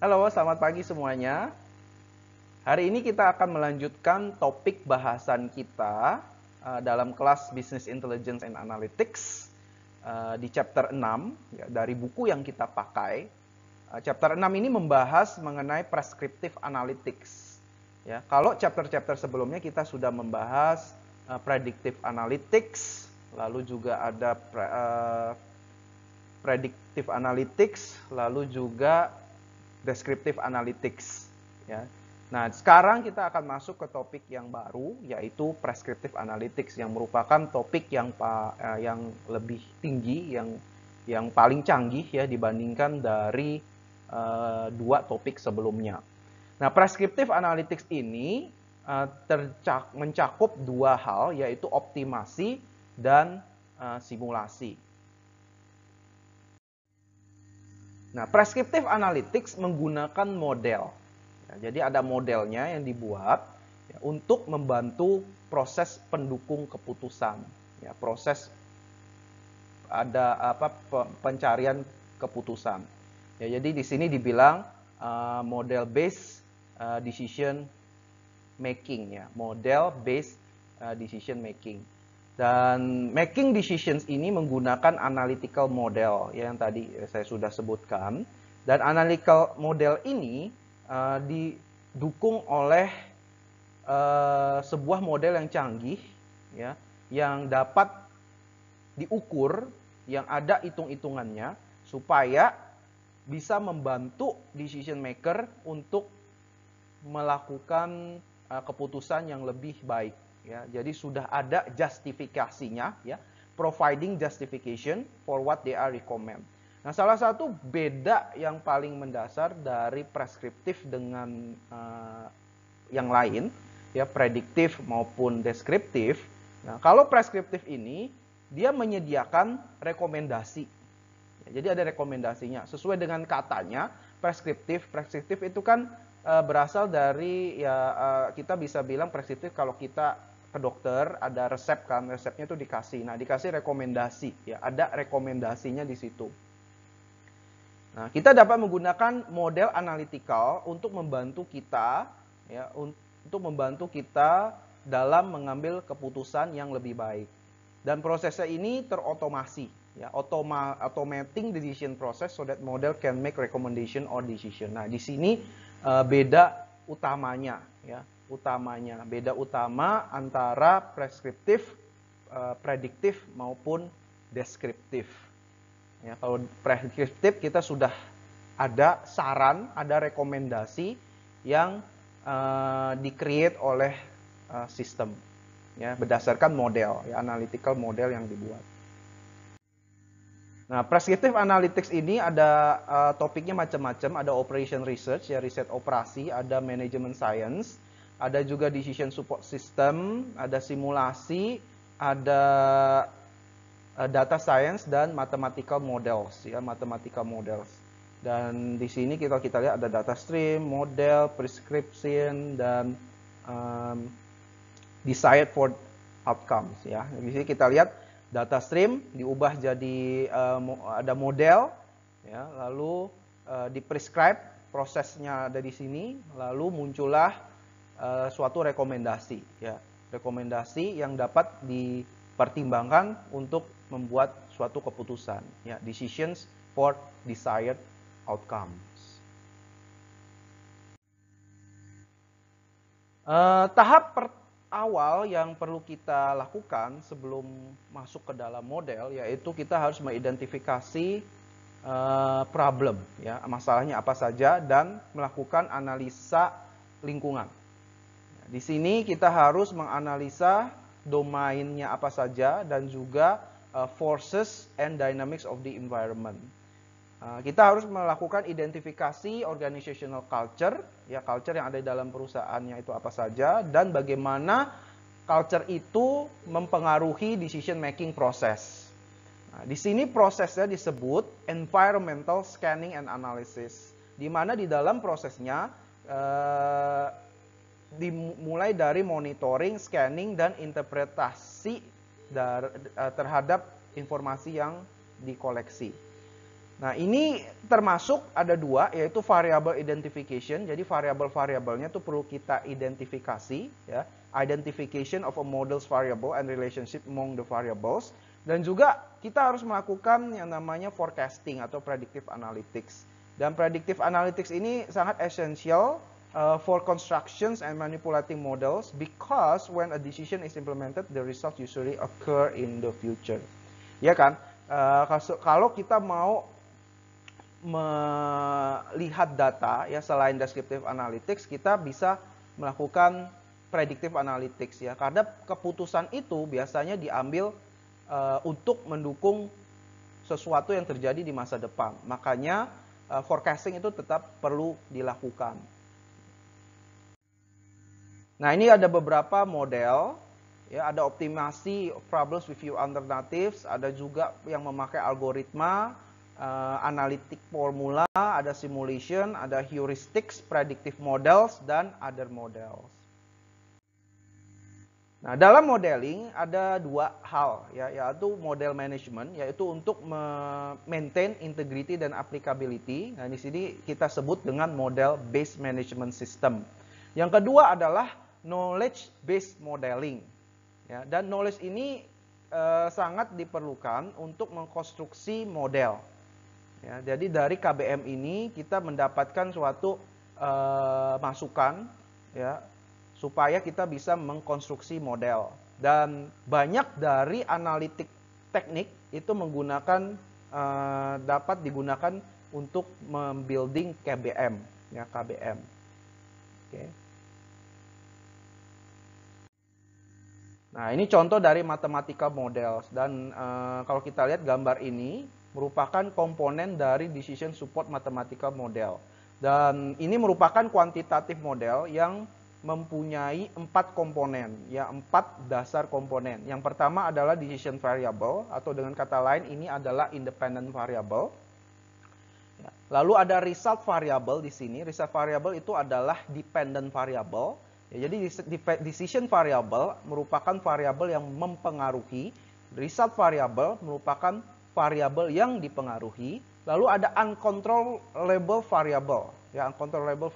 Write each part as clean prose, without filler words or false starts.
Halo, selamat pagi semuanya. Hari ini kita akan melanjutkan topik bahasan kita dalam kelas Business Intelligence and Analytics di chapter 6 ya, dari buku yang kita pakai. Chapter 6 ini membahas mengenai prescriptive analytics. Ya, kalau chapter-chapter sebelumnya kita sudah membahas predictive analytics, lalu juga ada predictive analytics, lalu juga descriptive analytics. Ya. Nah, sekarang kita akan masuk ke topik yang baru, yaitu prescriptive analytics, yang merupakan topik yang lebih tinggi, yang paling canggih ya dibandingkan dari dua topik sebelumnya. Nah, prescriptive analytics ini mencakup dua hal, yaitu optimasi dan simulasi. Nah, prescriptive analytics menggunakan model. Ya, jadi ada modelnya yang dibuat ya, untuk membantu proses pendukung keputusan. Ya, proses ada pencarian keputusan. Ya, jadi di sini dibilang model based decision making ya, model based decision making. Dan making decisions ini menggunakan analytical model yang tadi saya sudah sebutkan. Dan analytical model ini didukung oleh sebuah model yang canggih ya, yang dapat diukur, yang ada hitung-hitungannya supaya bisa membantu decision maker untuk melakukan keputusan yang lebih baik. Ya, jadi sudah ada justifikasinya, ya, providing justification for what they are recommend. Nah, salah satu beda yang paling mendasar dari preskriptif dengan yang lain, ya, prediktif maupun deskriptif. Nah, kalau preskriptif ini dia menyediakan rekomendasi. Ya, jadi ada rekomendasinya sesuai dengan katanya. Preskriptif itu kan berasal dari kita bisa bilang preskriptif kalau kita ke dokter ada resep kan, resepnya itu dikasih. Nah, dikasih rekomendasi ya, ada rekomendasinya di situ. Nah, kita dapat menggunakan model analytical untuk membantu kita ya, untuk membantu kita dalam mengambil keputusan yang lebih baik. Dan prosesnya ini terotomasi ya, automating decision process so that model can make recommendation or decision. Nah, di sini beda utamanya ya. Beda utama antara preskriptif, prediktif maupun deskriptif. Ya, kalau preskriptif kita sudah ada saran, ada rekomendasi yang di-create oleh sistem, ya, berdasarkan model, ya, analytical model yang dibuat. Nah, prescriptive analytics ini ada topiknya macam-macam, ada operation research, ya, riset operasi, ada management science, ada juga decision support system, ada simulasi, ada data science dan mathematical models, ya, mathematical models. Dan di sini kita lihat ada data stream, model, prescription, dan desired for outcomes, ya. Di sini kita lihat data stream diubah jadi ada model, ya, lalu di-prescribe, prosesnya ada di sini, lalu muncullah suatu rekomendasi, ya, rekomendasi yang dapat dipertimbangkan untuk membuat suatu keputusan, ya, decisions for desired outcomes. Tahap awal yang perlu kita lakukan sebelum masuk ke dalam model, yaitu kita harus mengidentifikasi problem, ya, masalahnya apa saja, dan melakukan analisa lingkungan. Di sini kita harus menganalisa domainnya apa saja dan juga forces and dynamics of the environment. Kita harus melakukan identifikasi organizational culture, ya, culture yang ada di dalam perusahaannya itu apa saja, dan bagaimana culture itu mempengaruhi decision making process. Nah, di sini prosesnya disebut environmental scanning and analysis, di mana di dalam prosesnya dimulai dari monitoring, scanning, dan interpretasi terhadap informasi yang dikoleksi. Nah, ini termasuk ada dua, yaitu variable identification. Jadi variabel-variabelnya itu perlu kita identifikasi, ya. Identification of a model's variable and relationship among the variables. Dan juga kita harus melakukan yang namanya forecasting atau predictive analytics. Dan predictive analytics ini sangat essential for constructions and manipulating models because when a decision is implemented, the results usually occur in the future. Ya kan? Kalau kita mau melihat data ya selain descriptive analytics, kita bisa melakukan predictive analytics ya, karena keputusan itu biasanya diambil untuk mendukung sesuatu yang terjadi di masa depan. Makanya forecasting itu tetap perlu dilakukan. Nah, ini ada beberapa model ya, ada optimasi problems with few alternatives, ada juga yang memakai algoritma, analitik formula, ada simulation, ada heuristics, predictive models, dan other models. Nah, dalam modeling ada dua hal, ya, yaitu model management, yaitu untuk maintain integrity dan applicability. Nah, di sini kita sebut dengan model based management system. Yang kedua adalah knowledge based modeling. Ya, dan knowledge ini sangat diperlukan untuk mengkonstruksi model. Ya, jadi dari KBM ini kita mendapatkan suatu masukan ya supaya kita bisa mengkonstruksi model. Dan banyak dari analitik teknik itu menggunakan dapat digunakan untuk membuilding KBM ya, KBM. Oke. Nah, ini contoh dari mathematical models dan kalau kita lihat gambar ini merupakan komponen dari decision support mathematical model. Dan ini merupakan kuantitatif model yang mempunyai 4 komponen, ya 4 dasar komponen. Yang pertama adalah decision variable, atau dengan kata lain ini adalah independent variable. Lalu ada result variable di sini. Result variable itu adalah dependent variable. Ya, jadi decision variable merupakan variabel yang mempengaruhi. Result variable merupakan variabel yang dipengaruhi. Lalu ada uncontrollable variable. Ya, uncontrollable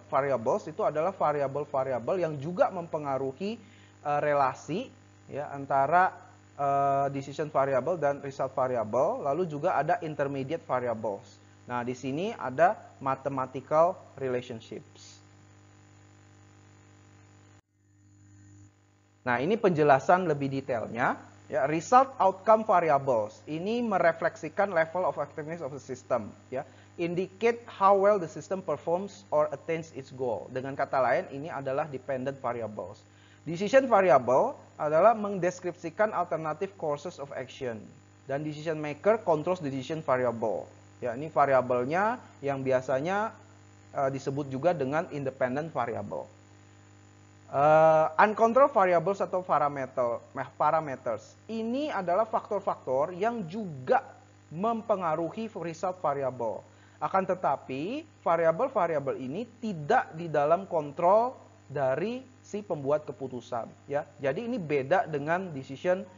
variables itu adalah variabel-variabel yang juga mempengaruhi relasi ya antara decision variable dan result variable. Lalu juga ada intermediate variables. Nah, di sini ada mathematical relationships. Nah, ini penjelasan lebih detailnya. Ya, result outcome variables ini merefleksikan level of effectiveness of the system. Ya, indicate how well the system performs or attains its goal. Dengan kata lain, ini adalah dependent variables. Decision variable adalah mendeskripsikan alternative courses of action. Dan decision maker controls the decision variable. Ya, ini variabelnya yang biasanya disebut juga dengan independent variable. Uncontrolled variables atau parameters. Ini adalah faktor-faktor yang juga mempengaruhi result variable. Akan tetapi, variabel-variabel ini tidak di dalam kontrol dari si pembuat keputusan. Ya, jadi ini beda dengan decision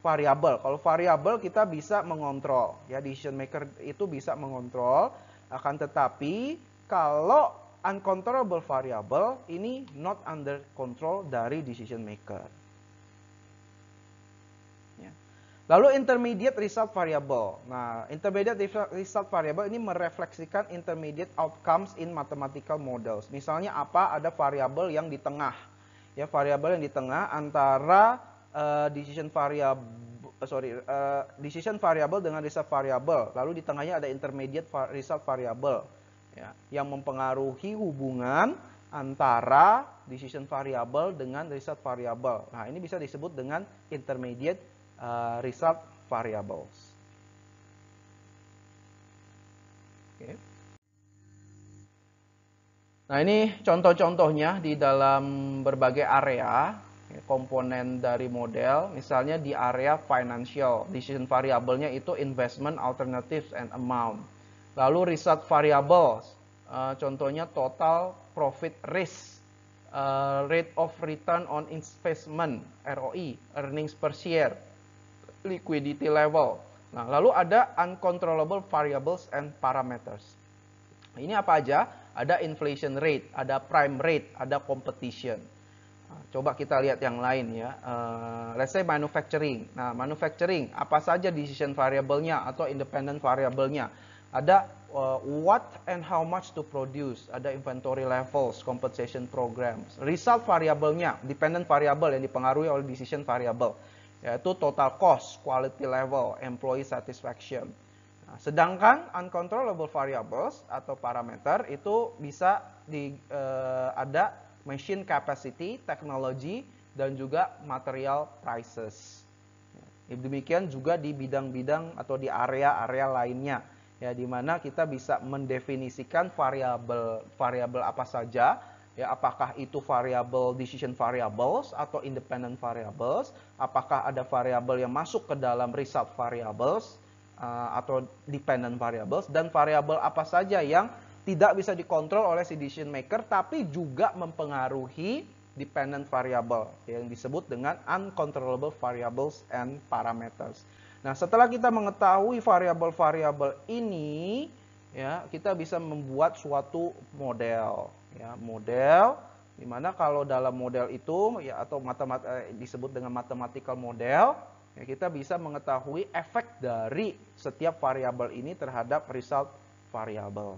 variable. Kalau variabel kita bisa mengontrol, ya decision maker itu bisa mengontrol. Akan tetapi, kalau uncontrollable variable ini not under control dari decision maker. Ya. Lalu intermediate result variable. Nah, intermediate result variable ini merefleksikan intermediate outcomes in mathematical models. Misalnya apa? Ada variabel yang di tengah. Ya, variabel yang di tengah antara decision variable dengan result variable. Lalu di tengahnya ada intermediate result variable. Ya, yang mempengaruhi hubungan antara decision variable dengan result variable. Nah, ini bisa disebut dengan intermediate result variables. Oke. Nah, ini contoh-contohnya di dalam berbagai area komponen dari model. Misalnya di area financial, decision variabelnya itu investment, alternatives, and amount. Lalu result variables, contohnya total profit risk, rate of return on investment, ROI, earnings per share, liquidity level. Nah, lalu ada uncontrollable variables and parameters. Ini apa aja? Ada inflation rate, ada prime rate, ada competition. Nah, coba kita lihat yang lain ya. Let's say manufacturing. Nah, manufacturing, apa saja decision variable-nya atau independent variable-nya? Ada what and how much to produce, ada inventory levels, compensation programs. Result variable-nya, dependent variable yang dipengaruhi oleh decision variable, yaitu total cost, quality level, employee satisfaction. Nah, sedangkan uncontrollable variables atau parameter itu bisa ada machine capacity, technology, dan juga material prices. Demikian juga di bidang-bidang atau di area-area lainnya, ya, di mana kita bisa mendefinisikan variabel apa saja, ya, apakah itu variable decision variables atau independent variables, apakah ada variabel yang masuk ke dalam result variables atau dependent variables, dan variabel apa saja yang tidak bisa dikontrol oleh si decision maker tapi juga mempengaruhi dependent variable yang disebut dengan uncontrollable variables and parameters. Nah, setelah kita mengetahui variabel-variabel ini, ya, kita bisa membuat suatu model, ya, model di mana kalau dalam model itu, ya, atau disebut dengan mathematical model, ya, kita bisa mengetahui efek dari setiap variabel ini terhadap result variabel.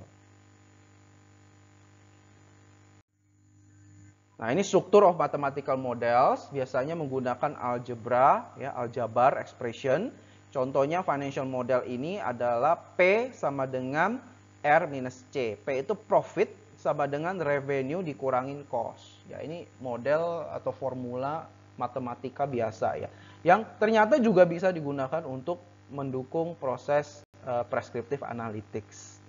Nah, ini struktur of mathematical models, biasanya menggunakan algebra, ya, aljabar expression. Contohnya financial model ini adalah P sama dengan R minus C. P itu profit sama dengan revenue dikurangin cost. Ya, ini model atau formula matematika biasa, ya, yang ternyata juga bisa digunakan untuk mendukung proses prescriptive analytics.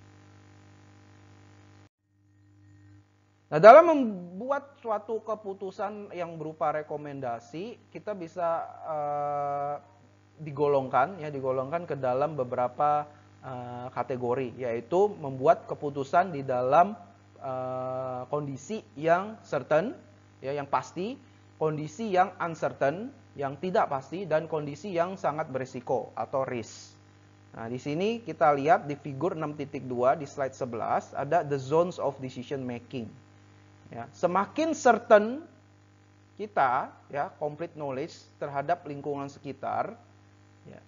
Nah, dalam membuat suatu keputusan yang berupa rekomendasi, kita bisa digolongkan ke dalam beberapa kategori, yaitu membuat keputusan di dalam kondisi yang certain, ya, yang pasti, kondisi yang uncertain, yang tidak pasti, dan kondisi yang sangat berisiko atau risk. Nah, di sini kita lihat di figur 6.2 di slide 11 ada the zones of decision making. Ya, semakin certain kita, ya, complete knowledge terhadap lingkungan sekitar, ya,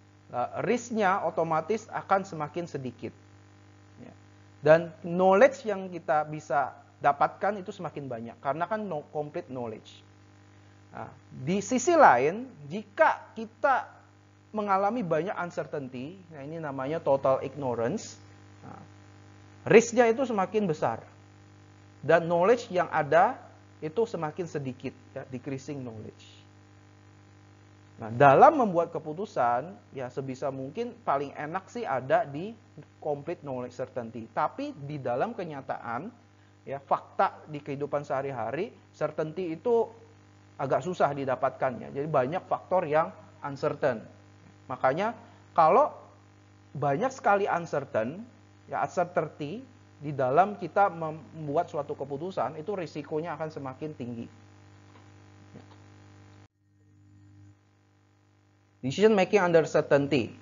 risk-nya otomatis akan semakin sedikit. Ya. Dan knowledge yang kita bisa dapatkan itu semakin banyak karena kan complete knowledge. Nah, di sisi lain, jika kita mengalami banyak uncertainty, nah ini namanya total ignorance, nah, risk-nya itu semakin besar. Dan knowledge yang ada itu semakin sedikit, ya, decreasing knowledge. Nah, dalam membuat keputusan, ya, sebisa mungkin paling enak sih ada di complete knowledge certainty. Tapi di dalam kenyataan, ya, fakta di kehidupan sehari-hari, certainty itu agak susah didapatkan, ya. Jadi banyak faktor yang uncertain. Makanya kalau banyak sekali uncertain, ya, uncertainty di dalam kita membuat suatu keputusan, itu risikonya akan semakin tinggi. Decision making under certainty.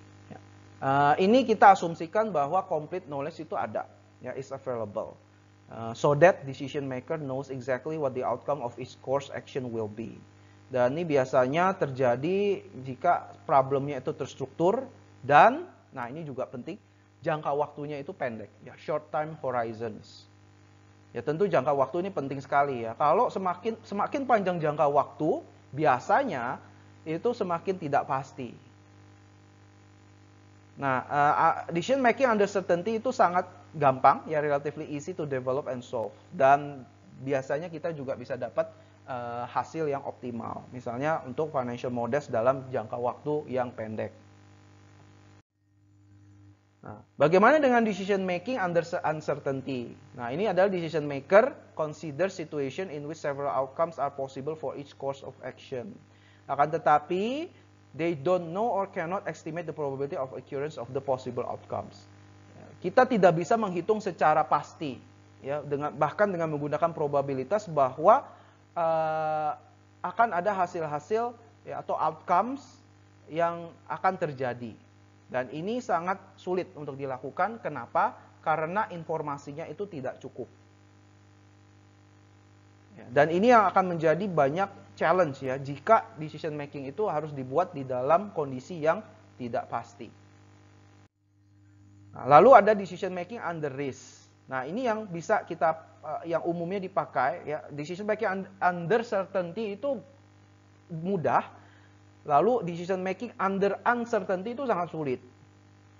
Ini kita asumsikan bahwa complete knowledge itu ada, ya, is available. So that decision maker knows exactly what the outcome of each course action will be. Dan ini biasanya terjadi jika problemnya itu terstruktur dan, nah ini juga penting, jangka waktunya itu pendek, ya, short time horizons. Ya, tentu jangka waktu ini penting sekali, ya. Kalau semakin panjang jangka waktu, biasanya itu semakin tidak pasti. Nah, decision making under certainty itu sangat gampang, ya, relatively easy to develop and solve. Dan biasanya kita juga bisa dapat hasil yang optimal. Misalnya untuk financial models dalam jangka waktu yang pendek. Nah, bagaimana dengan decision making under uncertainty? Nah, ini adalah decision maker consider situation in which several outcomes are possible for each course of action. Akan tetapi, they don't know or cannot estimate the probability of occurrence of the possible outcomes. Kita tidak bisa menghitung secara pasti, ya, bahkan dengan menggunakan probabilitas bahwa akan ada hasil-hasil, ya, atau outcomes yang akan terjadi. Dan ini sangat sulit untuk dilakukan. Kenapa? Karena informasinya itu tidak cukup. Dan ini yang akan menjadi banyak challenge ya, jika decision making itu harus dibuat di dalam kondisi yang tidak pasti. Nah, lalu ada decision making under risk. Nah, ini yang bisa kita yang umumnya dipakai ya. Decision making under certainty itu mudah. Lalu decision making under uncertainty itu sangat sulit.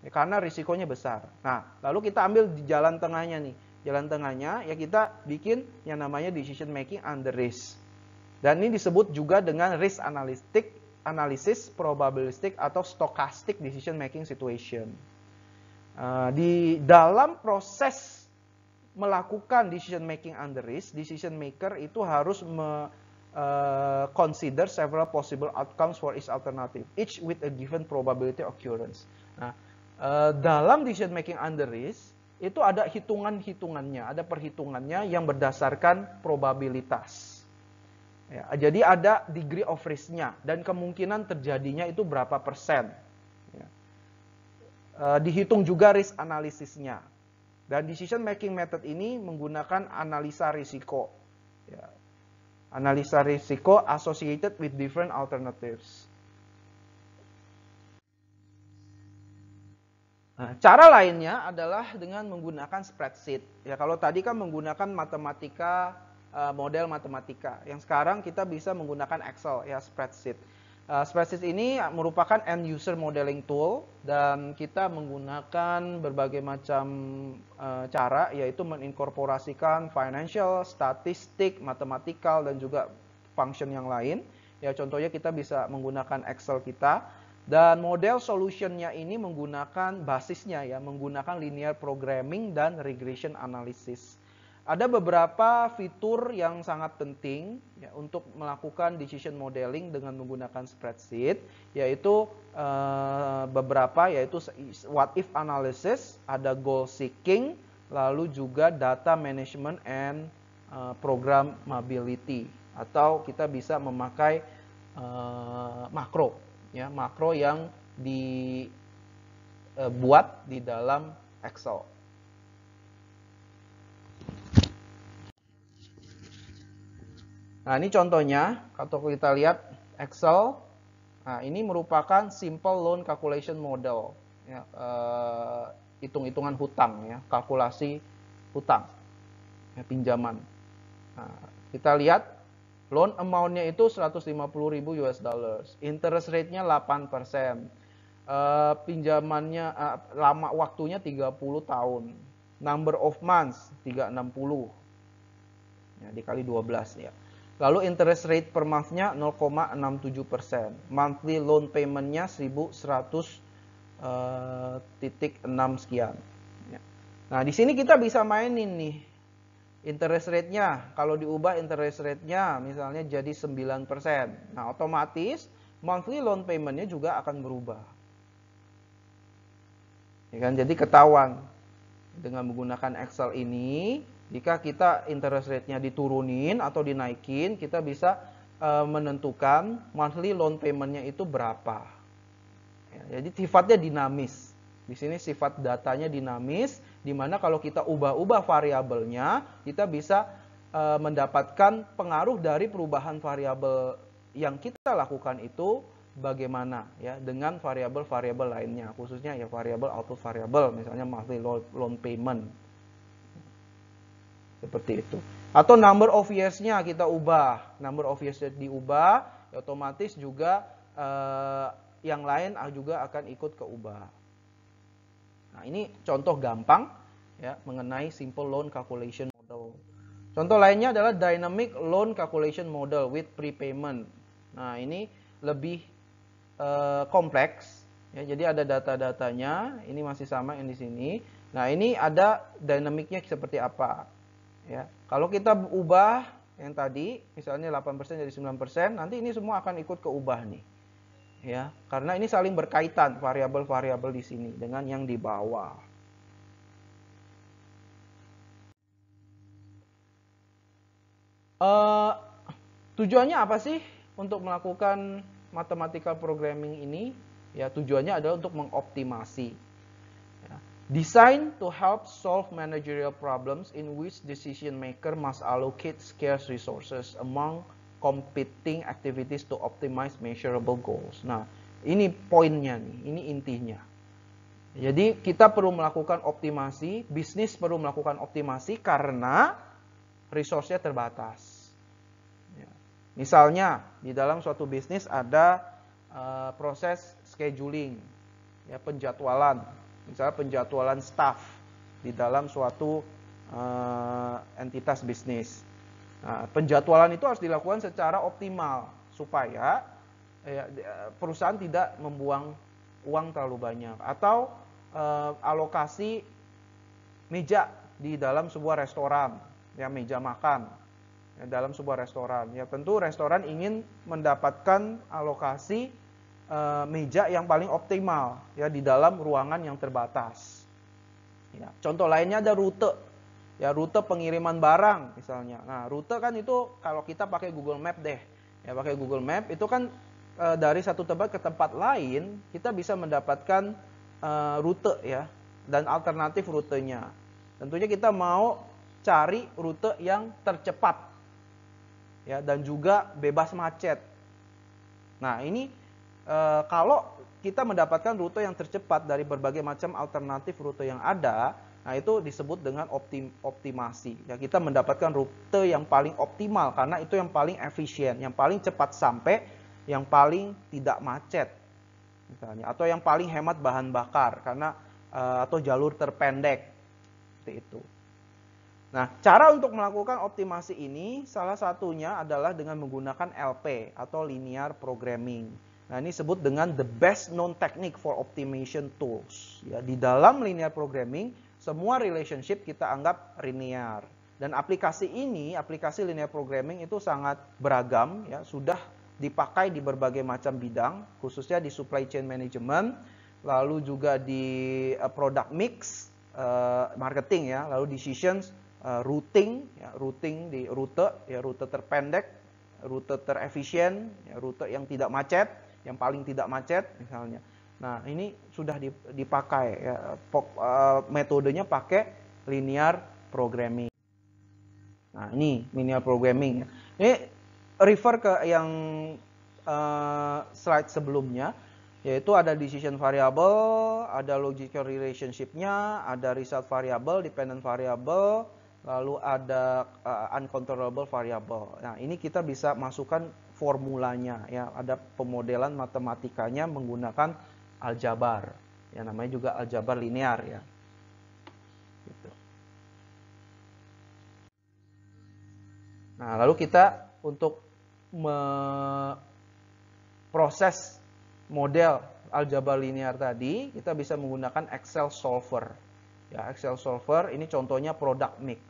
Ya, karena risikonya besar. Nah, lalu kita ambil di jalan tengahnya nih. Jalan tengahnya ya kita bikin yang namanya decision making under risk. Dan ini disebut juga dengan risk analysis, probabilistic atau stochastic decision making situation. Di dalam proses melakukan decision making under risk, decision maker itu harus consider several possible outcomes for each alternative, each with a given probability occurrence. Nah, dalam decision making under risk itu ada hitungan-hitungannya, ada perhitungannya yang berdasarkan probabilitas. Ya, jadi ada degree of risk-nya dan kemungkinan terjadinya itu berapa persen. Ya. Dihitung juga risk analisisnya. Dan decision making method ini menggunakan analisa risiko. Ya. Analisa risiko associated with different alternatives. Nah, cara lainnya adalah dengan menggunakan spreadsheet. Ya, kalau tadi kan menggunakan matematika, model matematika. Yang sekarang kita bisa menggunakan Excel, ya spreadsheet. Spreadsheet ini merupakan end user modeling tool dan kita menggunakan berbagai macam cara, yaitu menginkorporasikan financial, statistik, matematikal dan juga function yang lain. Ya, contohnya kita bisa menggunakan Excel kita. Dan model solutionnya ini menggunakan basisnya ya, menggunakan linear programming dan regression analysis. Ada beberapa fitur yang sangat penting ya, untuk melakukan decision modeling dengan menggunakan spreadsheet, yaitu beberapa, yaitu what if analysis, ada goal seeking, lalu juga data management and programmability, atau kita bisa memakai makro. Ya, makro yang dibuat di dalam Excel. Nah, ini contohnya, kalau kita lihat Excel, nah ini merupakan simple loan calculation model, ya, hitung-hitungan hutang, ya, kalkulasi hutang, ya, pinjaman. Nah, kita lihat loan amount-nya itu 150.000 US dollars. Interest rate-nya 8%. Pinjamannya lama waktunya 30 tahun. Number of months 360. Ya, dikali 12 ya. Lalu interest rate per month-nya 0,67%. Monthly loan payment-nya 1.100.6 sekian. Ya. Nah, di sini kita bisa mainin nih. Interest rate-nya, kalau diubah interest rate-nya misalnya jadi 9%. Nah, otomatis monthly loan payment-nya juga akan berubah. Ya kan? Jadi ketahuan dengan menggunakan Excel ini, jika kita interest rate-nya diturunin atau dinaikin, kita bisa menentukan monthly loan payment-nya itu berapa. Ya, jadi sifatnya dinamis. Di sini sifat datanya dinamis, di mana kalau kita ubah-ubah variabelnya, kita bisa mendapatkan pengaruh dari perubahan variabel yang kita lakukan itu bagaimana ya dengan variabel-variabel lainnya, khususnya ya variabel output variabel, misalnya monthly loan payment. Seperti itu. Atau number of years-nya kita ubah. Number of years diubah, ya otomatis juga yang lain juga akan ikut keubah. Nah, ini contoh gampang ya mengenai simple loan calculation model. Contoh lainnya adalah dynamic loan calculation model with prepayment. Nah, ini lebih kompleks ya. Jadi ada data-datanya, ini masih sama yang di sini. Nah, ini ada dynamicnya seperti apa ya. Kalau kita ubah yang tadi misalnya 8% jadi 9%, nanti ini semua akan ikut keubah nih. Ya, karena ini saling berkaitan variabel-variabel di sini dengan yang di bawah. Tujuannya apa sih untuk melakukan mathematical programming ini? Ya, tujuannya adalah untuk mengoptimasi. Ya. Design to help solve managerial problems in which decision maker must allocate scarce resources among competing activities to optimize measurable goals. Nah, ini poinnya nih, ini intinya. Jadi kita perlu melakukan optimasi, bisnis perlu melakukan optimasi karena resource-nya terbatas. Ya. Misalnya di dalam suatu bisnis ada proses scheduling, ya, penjadwalan, misalnya penjadwalan staff di dalam suatu entitas bisnis. Nah, penjadwalan itu harus dilakukan secara optimal supaya perusahaan tidak membuang uang terlalu banyak, atau alokasi meja di dalam sebuah restoran, ya, meja makan ya, dalam sebuah restoran. Ya, tentu restoran ingin mendapatkan alokasi meja yang paling optimal ya di dalam ruangan yang terbatas. Ya, contoh lainnya ada rute. Ya, rute pengiriman barang misalnya. Nah, rute kan itu kalau kita pakai Google Map deh. Ya, pakai Google Map itu kan dari satu tempat ke tempat lain kita bisa mendapatkan rute ya dan alternatif rutenya. Tentunya kita mau cari rute yang tercepat ya dan juga bebas macet. Nah, ini kalau kita mendapatkan rute yang tercepat dari berbagai macam alternatif rute yang ada, nah itu disebut dengan optimasi. Ya, kita mendapatkan rute yang paling optimal karena itu yang paling efisien, yang paling cepat sampai, yang paling tidak macet. Misalnya, atau yang paling hemat bahan bakar karena atau jalur terpendek seperti itu. Nah, cara untuk melakukan optimasi ini salah satunya adalah dengan menggunakan LP atau linear programming. Nah, ini disebut dengan the best known technique for optimization tools. Ya, di dalam linear programming semua relationship kita anggap linear. Dan aplikasi ini, aplikasi linear programming itu sangat beragam ya, sudah dipakai di berbagai macam bidang, khususnya di supply chain management, lalu juga di product mix, marketing ya, lalu decisions, routing, ya, routing di rute, ya, rute terpendek, rute terefisien, ya, rute yang tidak macet, yang paling tidak macet misalnya. Nah, ini sudah dipakai ya, metodenya pakai linear programming. Nah, ini linear programming. Ini refer ke yang slide sebelumnya, yaitu ada decision variable, ada logical relationship-nya, ada result variable, dependent variable, lalu ada uncontrollable variable. Nah, ini kita bisa masukkan formulanya ya, ada pemodelan matematikanya menggunakan aljabar. Ya, namanya juga aljabar linear ya. Gitu. Nah, lalu kita untuk proses model aljabar linear tadi, kita bisa menggunakan Excel solver. Ya, Excel solver ini contohnya product mix.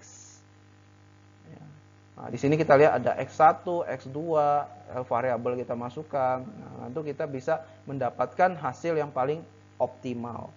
Ya. Nah, di sini kita lihat ada X1, X2, variabel kita masukkan. Nah, nanti kita bisa mendapatkan hasil yang paling optimal.